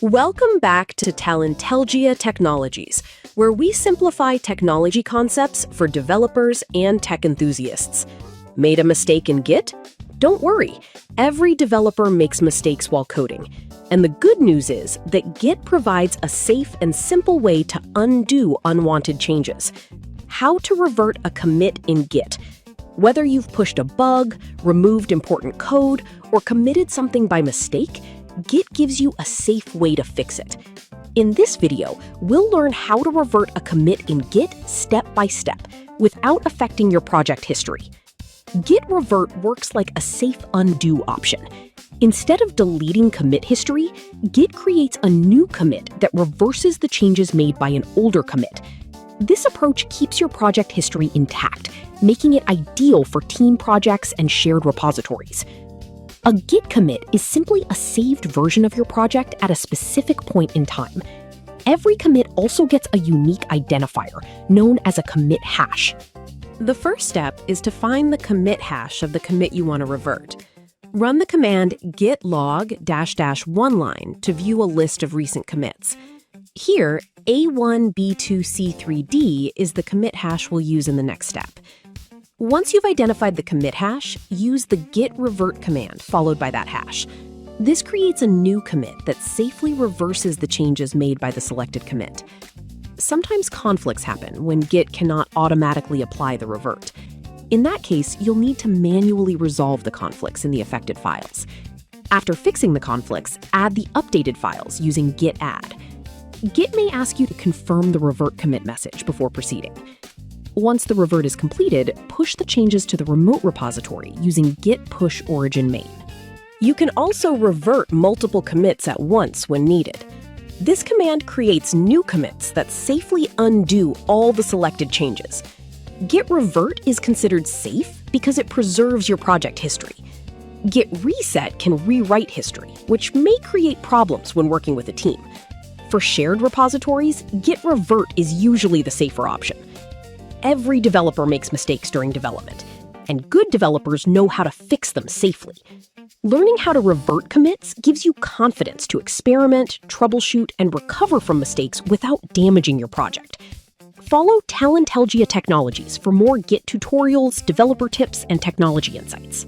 Welcome back to Talentelgia Technologies, where we simplify technology concepts for developers and tech enthusiasts. Made a mistake in Git? Don't worry, every developer makes mistakes while coding. And the good news is that Git provides a safe and simple way to undo unwanted changes. How to revert a commit in Git. Whether you've pushed a bug, removed important code, or committed something by mistake, Git gives you a safe way to fix it. In this video, we'll learn how to revert a commit in Git step by step without affecting your project history. Git Revert works like a safe undo option. Instead of deleting commit history, Git creates a new commit that reverses the changes made by an older commit. This approach keeps your project history intact, making it ideal for team projects and shared repositories. A Git commit is simply a saved version of your project at a specific point in time. Every commit also gets a unique identifier, known as a commit hash. The first step is to find the commit hash of the commit you want to revert. Run the command git log --1 line to view a list of recent commits. Here, A1B2C3D is the commit hash we'll use in the next step. Once you've identified the commit hash, use the git revert command followed by that hash. This creates a new commit that safely reverses the changes made by the selected commit. Sometimes conflicts happen when Git cannot automatically apply the revert. In that case, you'll need to manually resolve the conflicts in the affected files. After fixing the conflicts, add the updated files using git add. Git may ask you to confirm the revert commit message before proceeding. Once the revert is completed, push the changes to the remote repository using git push origin main. You can also revert multiple commits at once when needed. This command creates new commits that safely undo all the selected changes. Git Revert is considered safe because it preserves your project history. Git Reset can rewrite history, which may create problems when working with a team. For shared repositories, Git Revert is usually the safer option. Every developer makes mistakes during development, and good developers know how to fix them safely. Learning how to revert commits gives you confidence to experiment, troubleshoot, and recover from mistakes without damaging your project. Follow Talentelgia Technologies for more Git tutorials, developer tips, and technology insights.